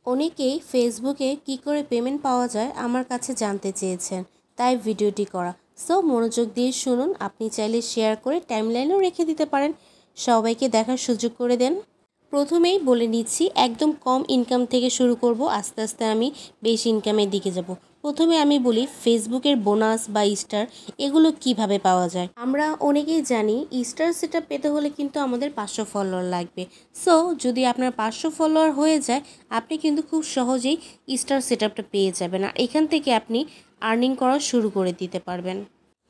অনেকেই ফেসবুকে কি করে পেমেন্ট পাওয়া যায় আমার কাছে জানতে চেয়েছেন, তাই ভিডিওটি করা। সো মনোযোগ দিয়ে শুনুন। আপনি চাইলে শেয়ার করে টাইমলাইনেও রেখে দিতে পারেন, সবাইকে দেখার সুযোগ করে দেন। প্রথমেই বলে নিচ্ছি, একদম কম ইনকাম থেকে শুরু করব, আস্তে আস্তে আমি বেশি ইনকামের দিকে যাব। প্রথমে আমি বলি ফেসবুকের বোনাস বা স্টার এগুলো কিভাবে পাওয়া যায়। আমরা অনেকেই জানি স্টার সেটআপ পেতে হলে কিন্তু আমাদের 500 ফলোয়ার লাগবে। সো যদি আপনার 500 ফলোয়ার হয়ে যায়, আপনি কিন্তু খুব সহজেই স্টার সেটআপটা পেয়ে যাবেন, আর এখান থেকে আপনি আর্নিং করা শুরু করে দিতে পারবেন।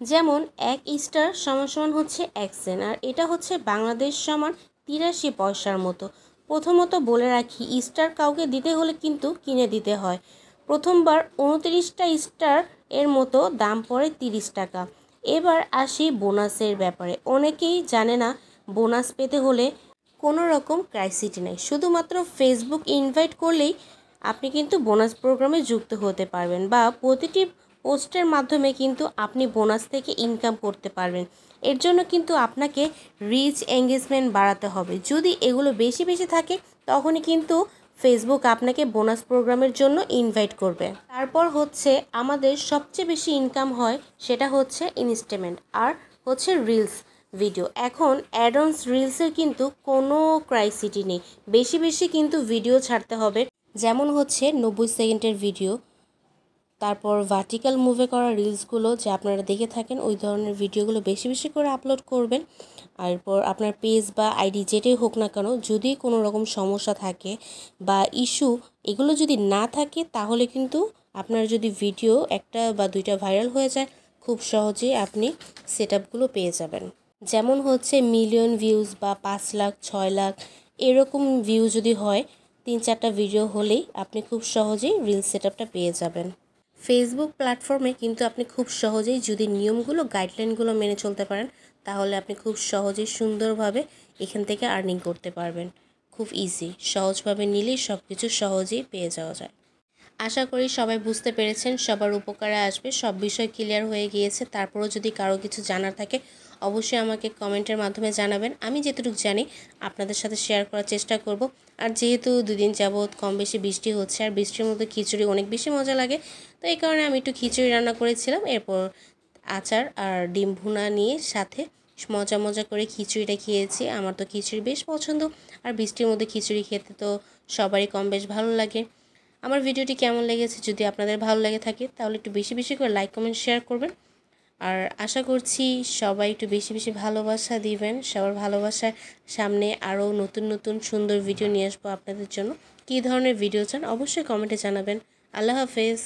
যেমন 1 স্টার সমান হচ্ছে 1 সেন্ট, আর এটা হচ্ছে বাংলাদেশ সমান 83 পয়সার মতো। প্রথমত বলে রাখি, স্টার কাউকে দিতে হলে কিন্তু কিনে দিতে হয়। প্রথমবার 29টা স্টার এর মতো দাম পড়ে 30 টাকা। এবার আসি বোনাসের ব্যাপারে। অনেকেই জানে না বোনাস পেতে হলে কোনো রকম ক্রাইটেরিয়া নেই, শুধুমাত্র ফেসবুক ইনভাইট করলেই আপনি কিন্তু বোনাস প্রোগ্রামে যুক্ত হতে পারবেন, বা প্রতিটি পোস্টের মাধ্যমে কিন্তু আপনি বোনাস থেকে ইনকাম করতে পারবেন। এর জন্য কিন্তু আপনাকে রিচ এঙ্গেজমেন্ট বাড়াতে হবে। যদি এগুলো বেশি বেশি থাকে, তখনই কিন্তু ফেসবুক আপনাকে বোনাস প্রোগ্রামের জন্য ইনভাইট করবে। তারপর হচ্ছে আমাদের সবচেয়ে বেশি ইনকাম হয়, সেটা হচ্ছে ইনস্টামেন্ট আর হচ্ছে রিলস ভিডিও। এখন অ্যাডন্স রিলসের কিন্তু কোনো ক্রাইটেরিয়া নেই, বেশি বেশি কিন্তু ভিডিও ছাড়তে হবে। যেমন হচ্ছে 90 সেকেন্ডের ভিডিও, তারপর ভার্টিক্যাল মুভে করা রিলসগুলো যে আপনারা দেখে থাকেন, ওই ধরনের ভিডিওগুলো বেশি বেশি করে আপলোড করবেন। এরপর আপনার পেজ বা আইডি যেটাই হোক না কেন, যদি কোনো রকম সমস্যা থাকে বা ইস্যু এগুলো যদি না থাকে, তাহলে কিন্তু আপনার যদি ভিডিও একটা বা দুইটা ভাইরাল হয়ে যায়, খুব সহজেই আপনি সেটআপগুলো পেয়ে যাবেন। যেমন হচ্ছে মিলিয়ন ভিউজ বা 5 লাখ 6 লাখ এরকম ভিউ যদি হয়, 3-4টা ভিডিও হলেই আপনি খুব সহজেই রিলস সেটআপটা পেয়ে যাবেন। ফেসবুক প্ল্যাটফর্মে কিন্তু আপনি খুব সহজেই যদি নিয়মগুলো গাইডলাইনগুলো মেনে চলতে পারেন, তাহলে আপনি খুব সহজেই সুন্দরভাবে এখান থেকে আর্নিং করতে পারবেন। খুব ইজি, সহজভাবে নিলেই সব কিছু সহজেই পেয়ে যাওয়া যায়। আশা করি সবাই বুঝতে পেরেছেন, সবার উপকারে আসবে, সব বিষয় ক্লিয়ার হয়ে গিয়েছে। তারপরেও যদি কারো কিছু জানার থাকে, অবশ্যই আমাকে কমেন্টের মাধ্যমে জানাবেন। আমি যেটুকু জানি আপনাদের সাথে শেয়ার করার চেষ্টা করব। আর যেহেতু দুদিন যাবৎ কম বেশি বৃষ্টি হচ্ছে, আর বৃষ্টির মধ্যে খিচুড়ি অনেক বেশি মজা লাগে, তো এই কারণে আমি একটু খিচুড়ি রান্না করেছিলাম। এরপর আচার আর ডিম ভুনা নিয়ে সাথে মজা মজা করে খিচুড়িটা খেয়েছি। আমার তো খিচুড়ি বেশ পছন্দ, আর বৃষ্টির মধ্যে খিচুড়ি খেতে তো সবারই কম বেশ ভালো লাগে। আমার ভিডিওটি কেমন লেগেছে, যদি আপনাদের ভালো লেগে থাকে, তাহলে একটু বেশি বেশি করে লাইক কমেন্ট শেয়ার করবেন। আর আশা করছি সবাই একটু বেশি বেশি ভালোবাসা দিবেন। সবার ভালোবাসার সামনে আরও নতুন নতুন সুন্দর ভিডিও নিয়ে আসবো আপনাদের জন্য। কী ধরনের ভিডিও চান অবশ্যই কমেন্টে জানাবেন। আল্লাহ হাফেজ।